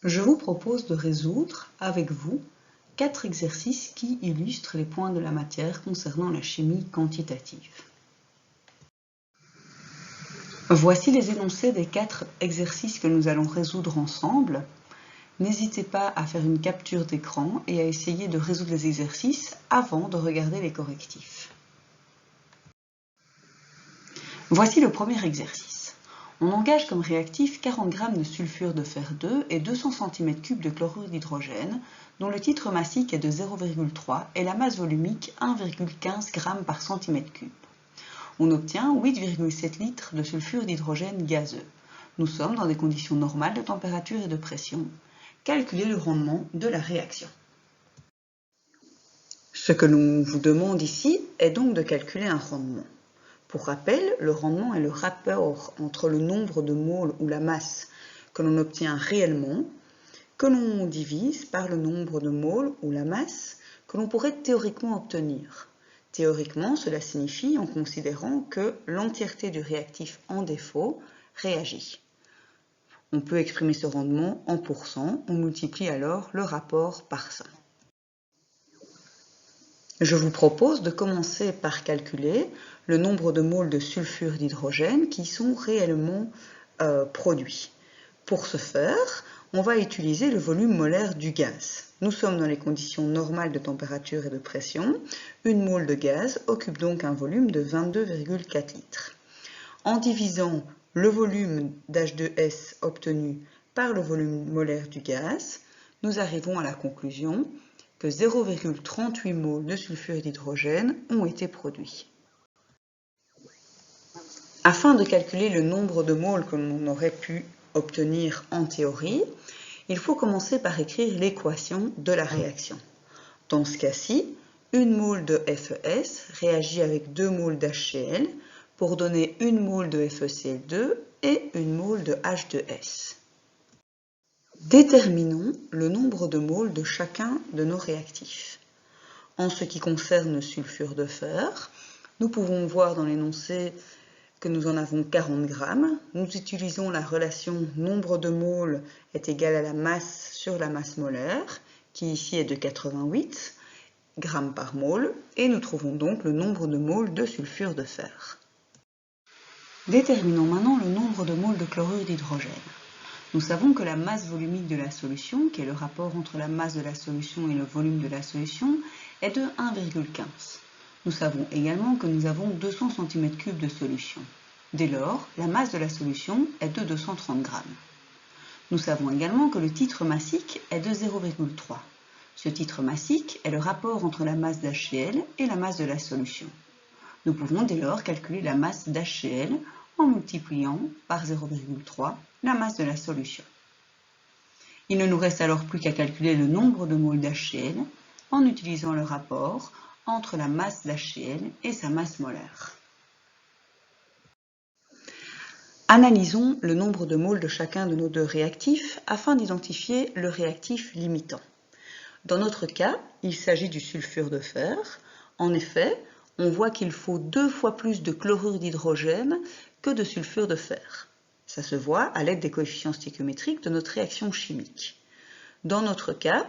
Je vous propose de résoudre avec vous 4 exercices qui illustrent les points de la matière concernant la chimie quantitative. Voici les énoncés des 4 exercices que nous allons résoudre ensemble. N'hésitez pas à faire une capture d'écran et à essayer de résoudre les exercices avant de regarder les correctifs. Voici le premier exercice. On engage comme réactif 40 g de sulfure de fer 2 et 200 cm3 de chlorure d'hydrogène, dont le titre massique est de 0,3 et la masse volumique 1,15 g par cm3. On obtient 8,7 litres de sulfure d'hydrogène gazeux. Nous sommes dans des conditions normales de température et de pression. Calculez le rendement de la réaction. Ce que l'on vous demande ici est donc de calculer un rendement. Pour rappel, le rendement est le rapport entre le nombre de moles ou la masse que l'on obtient réellement, que l'on divise par le nombre de moles ou la masse que l'on pourrait théoriquement obtenir. Théoriquement, cela signifie en considérant que l'entièreté du réactif en défaut réagit. On peut exprimer ce rendement en pourcents, on multiplie alors le rapport par 100. Je vous propose de commencer par calculer le nombre de moles de sulfure d'hydrogène qui sont réellement produits. Pour ce faire, on va utiliser le volume molaire du gaz. Nous sommes dans les conditions normales de température et de pression. Une mole de gaz occupe donc un volume de 22,4 litres. En divisant le volume d'H2S obtenu par le volume molaire du gaz, nous arrivons à la conclusion que 0,38 moles de sulfure d'hydrogène ont été produits. Afin de calculer le nombre de moles que l'on aurait pu obtenir en théorie, il faut commencer par écrire l'équation de la réaction. Dans ce cas-ci, une mole de FeS réagit avec 2 moles d'HCl pour donner une mole de FeCl2 et une mole de H2S. Déterminons le nombre de moles de chacun de nos réactifs. En ce qui concerne le sulfure de fer, nous pouvons voir dans l'énoncé que nous en avons 40 g. Nous utilisons la relation nombre de moles est égal à la masse sur la masse molaire, qui ici est de 88 g par mole, et nous trouvons donc le nombre de moles de sulfure de fer. Déterminons maintenant le nombre de moles de chlorure d'hydrogène. Nous savons que la masse volumique de la solution, qui est le rapport entre la masse de la solution et le volume de la solution, est de 1,15. Nous savons également que nous avons 200 cm3 de solution. Dès lors, la masse de la solution est de 230 g. Nous savons également que le titre massique est de 0,3. Ce titre massique est le rapport entre la masse d'HCl et la masse de la solution. Nous pouvons dès lors calculer la masse d'HCl en multipliant par 0,3 la masse de la solution. Il ne nous reste alors plus qu'à calculer le nombre de moles d'HCl en utilisant le rapport entre la masse d'HCl et sa masse molaire. Analysons le nombre de moles de chacun de nos deux réactifs afin d'identifier le réactif limitant. Dans notre cas, il s'agit du sulfure de fer. En effet, on voit qu'il faut 2 fois plus de chlorure d'hydrogène que de sulfure de fer. Ça se voit à l'aide des coefficients stéchiométriques de notre réaction chimique. Dans notre cas,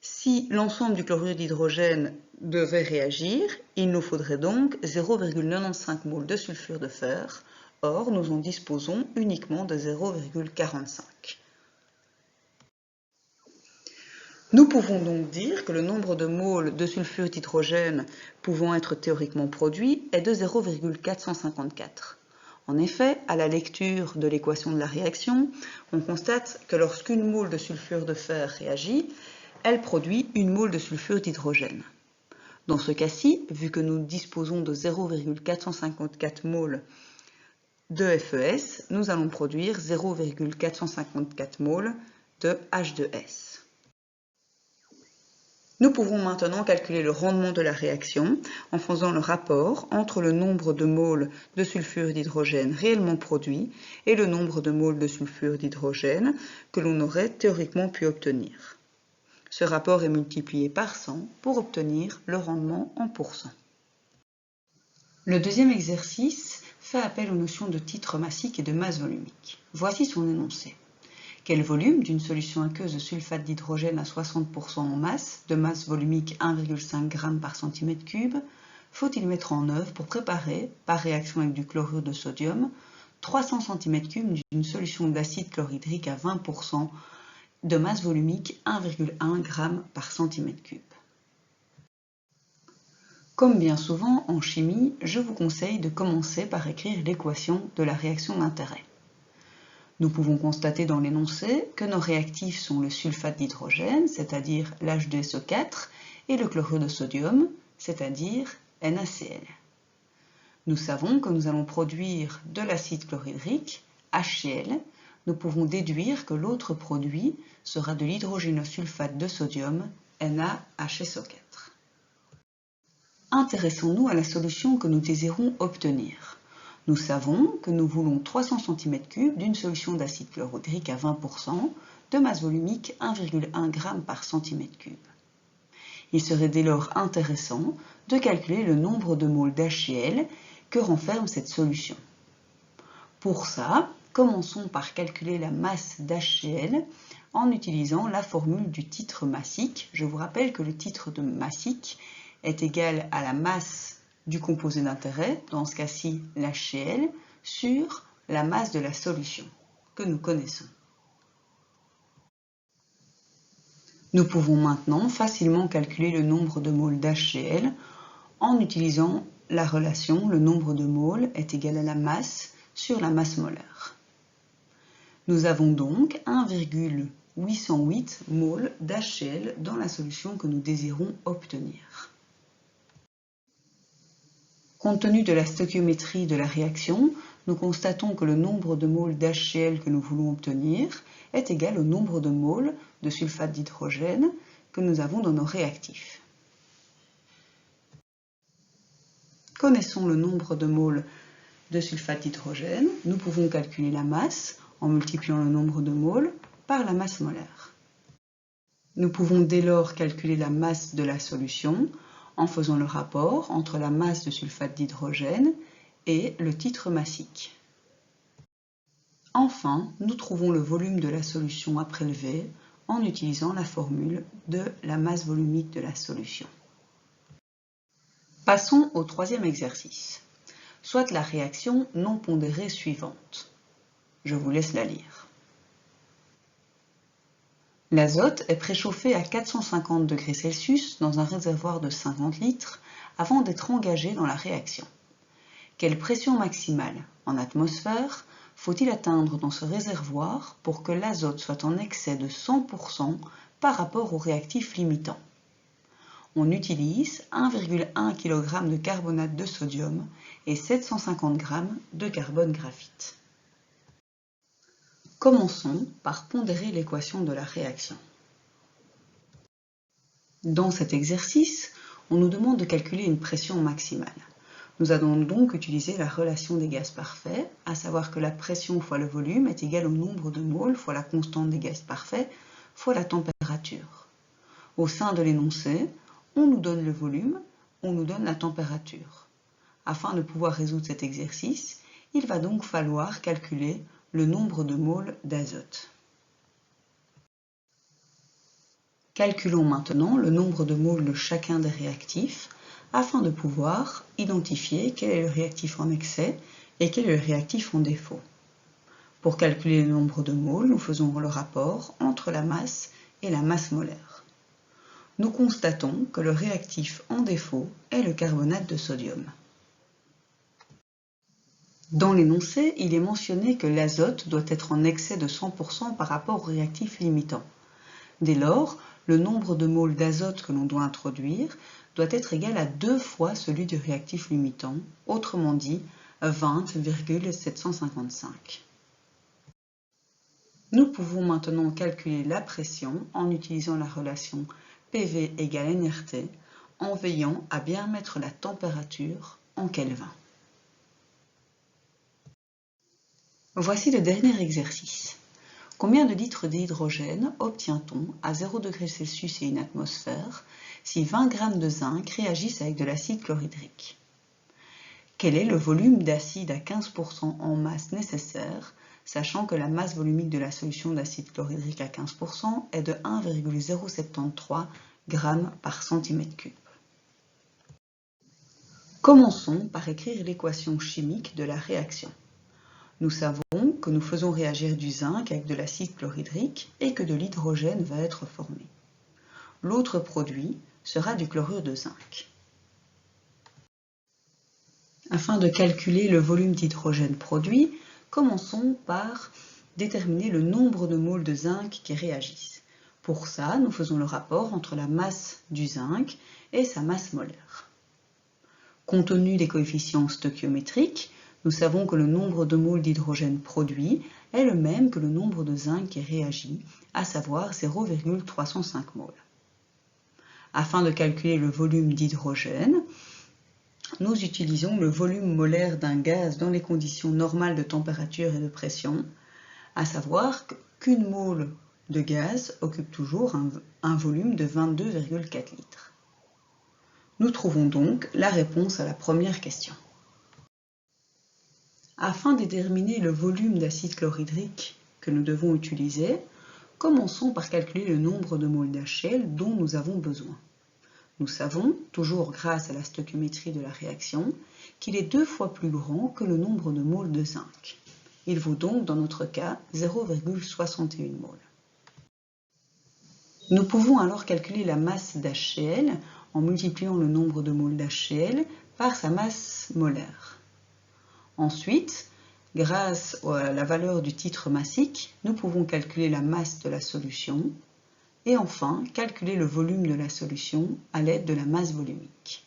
si l'ensemble du chlorure d'hydrogène devait réagir, il nous faudrait donc 0,95 moles de sulfure de fer. Or, nous en disposons uniquement de 0,45. Nous pouvons donc dire que le nombre de moles de sulfure d'hydrogène pouvant être théoriquement produit est de 0,454. En effet, à la lecture de l'équation de la réaction, on constate que lorsqu'une mole de sulfure de fer réagit, elle produit une mole de sulfure d'hydrogène. Dans ce cas-ci, vu que nous disposons de 0,454 moles de FeS, nous allons produire 0,454 moles de H2S. Nous pouvons maintenant calculer le rendement de la réaction en faisant le rapport entre le nombre de moles de sulfure d'hydrogène réellement produits et le nombre de moles de sulfure d'hydrogène que l'on aurait théoriquement pu obtenir. Ce rapport est multiplié par 100 pour obtenir le rendement en pourcents. Le deuxième exercice fait appel aux notions de titre massique et de masse volumique. Voici son énoncé. Quel volume d'une solution aqueuse de sulfate d'hydrogène à 60% en masse, de masse volumique 1,5 g par cm3, faut-il mettre en œuvre pour préparer, par réaction avec du chlorure de sodium, 300 cm3 d'une solution d'acide chlorhydrique à 20% de masse volumique 1,1 g par cm3. Comme bien souvent en chimie, je vous conseille de commencer par écrire l'équation de la réaction d'intérêt. Nous pouvons constater dans l'énoncé que nos réactifs sont le sulfate d'hydrogène, c'est-à-dire l'H2SO4, et le chlorure de sodium, c'est-à-dire NaCl. Nous savons que nous allons produire de l'acide chlorhydrique, HCl. Nous pouvons déduire que l'autre produit sera de l'hydrogénosulfate de sodium, NaHSO4. Intéressons-nous à la solution que nous désirons obtenir. Nous savons que nous voulons 300 cm3 d'une solution d'acide chlorhydrique à 20% de masse volumique 1,1 g par cm3. Il serait dès lors intéressant de calculer le nombre de moles d'HCl que renferme cette solution. Pour ça, commençons par calculer la masse d'HCl en utilisant la formule du titre massique. Je vous rappelle que le titre de massique est égal à la masse du composé d'intérêt, dans ce cas-ci l'HCl, sur la masse de la solution que nous connaissons. Nous pouvons maintenant facilement calculer le nombre de moles d'HCl en utilisant la relation le nombre de moles est égal à la masse sur la masse molaire. Nous avons donc 1,808 moles d'HCl dans la solution que nous désirons obtenir. Compte tenu de la stoichiométrie de la réaction, nous constatons que le nombre de moles d'HCl que nous voulons obtenir est égal au nombre de moles de sulfate d'hydrogène que nous avons dans nos réactifs. Connaissons le nombre de moles de sulfate d'hydrogène, nous pouvons calculer la masse en multipliant le nombre de moles par la masse molaire. Nous pouvons dès lors calculer la masse de la solution en faisant le rapport entre la masse de sulfate d'hydrogène et le titre massique. Enfin, nous trouvons le volume de la solution à prélever en utilisant la formule de la masse volumique de la solution. Passons au troisième exercice. Soit la réaction non pondérée suivante. Je vous laisse la lire. L'azote est préchauffé à 450 degrés Celsius dans un réservoir de 50 litres avant d'être engagé dans la réaction. Quelle pression maximale en atmosphère faut-il atteindre dans ce réservoir pour que l'azote soit en excès de 100% par rapport au réactif limitant? On utilise 1,1 kg de carbonate de sodium et 750 g de carbone graphite. Commençons par pondérer l'équation de la réaction. Dans cet exercice, on nous demande de calculer une pression maximale. Nous allons donc utiliser la relation des gaz parfaits, à savoir que la pression fois le volume est égale au nombre de moles fois la constante des gaz parfaits fois la température. Au sein de l'énoncé, on nous donne le volume, on nous donne la température. Afin de pouvoir résoudre cet exercice, il va donc falloir calculer le nombre de moles d'azote. Calculons maintenant le nombre de moles de chacun des réactifs afin de pouvoir identifier quel est le réactif en excès et quel est le réactif en défaut. Pour calculer le nombre de moles, nous faisons le rapport entre la masse et la masse molaire. Nous constatons que le réactif en défaut est le carbonate de sodium. Dans l'énoncé, il est mentionné que l'azote doit être en excès de 100% par rapport au réactif limitant. Dès lors, le nombre de moles d'azote que l'on doit introduire doit être égal à 2 fois celui du réactif limitant, autrement dit 20,755. Nous pouvons maintenant calculer la pression en utilisant la relation PV égale nRT en veillant à bien mettre la température en Kelvin. Voici le dernier exercice. Combien de litres d'hydrogène obtient-on à 0 degré Celsius et une atmosphère si 20 g de zinc réagissent avec de l'acide chlorhydrique? Quel est le volume d'acide à 15% en masse nécessaire sachant que la masse volumique de la solution d'acide chlorhydrique à 15% est de 1,073 g par cm3. Commençons par écrire l'équation chimique de la réaction. Nous savons que nous faisons réagir du zinc avec de l'acide chlorhydrique et que de l'hydrogène va être formé. L'autre produit sera du chlorure de zinc. Afin de calculer le volume d'hydrogène produit, commençons par déterminer le nombre de moles de zinc qui réagissent. Pour ça, nous faisons le rapport entre la masse du zinc et sa masse molaire. Compte tenu des coefficients stoichiométriques, nous savons que le nombre de moles d'hydrogène produit est le même que le nombre de zinc qui réagit, à savoir 0,305 moles. Afin de calculer le volume d'hydrogène, nous utilisons le volume molaire d'un gaz dans les conditions normales de température et de pression, à savoir qu'une mole de gaz occupe toujours un volume de 22,4 litres. Nous trouvons donc la réponse à la première question. Afin de déterminer le volume d'acide chlorhydrique que nous devons utiliser, commençons par calculer le nombre de moles d'HCl dont nous avons besoin. Nous savons, toujours grâce à la stoichiométrie de la réaction, qu'il est 2 fois plus grand que le nombre de moles de zinc. Il vaut donc, dans notre cas, 0,61 moles. Nous pouvons alors calculer la masse d'HCl en multipliant le nombre de moles d'HCl par sa masse molaire. Ensuite, grâce à la valeur du titre massique, nous pouvons calculer la masse de la solution et enfin calculer le volume de la solution à l'aide de la masse volumique.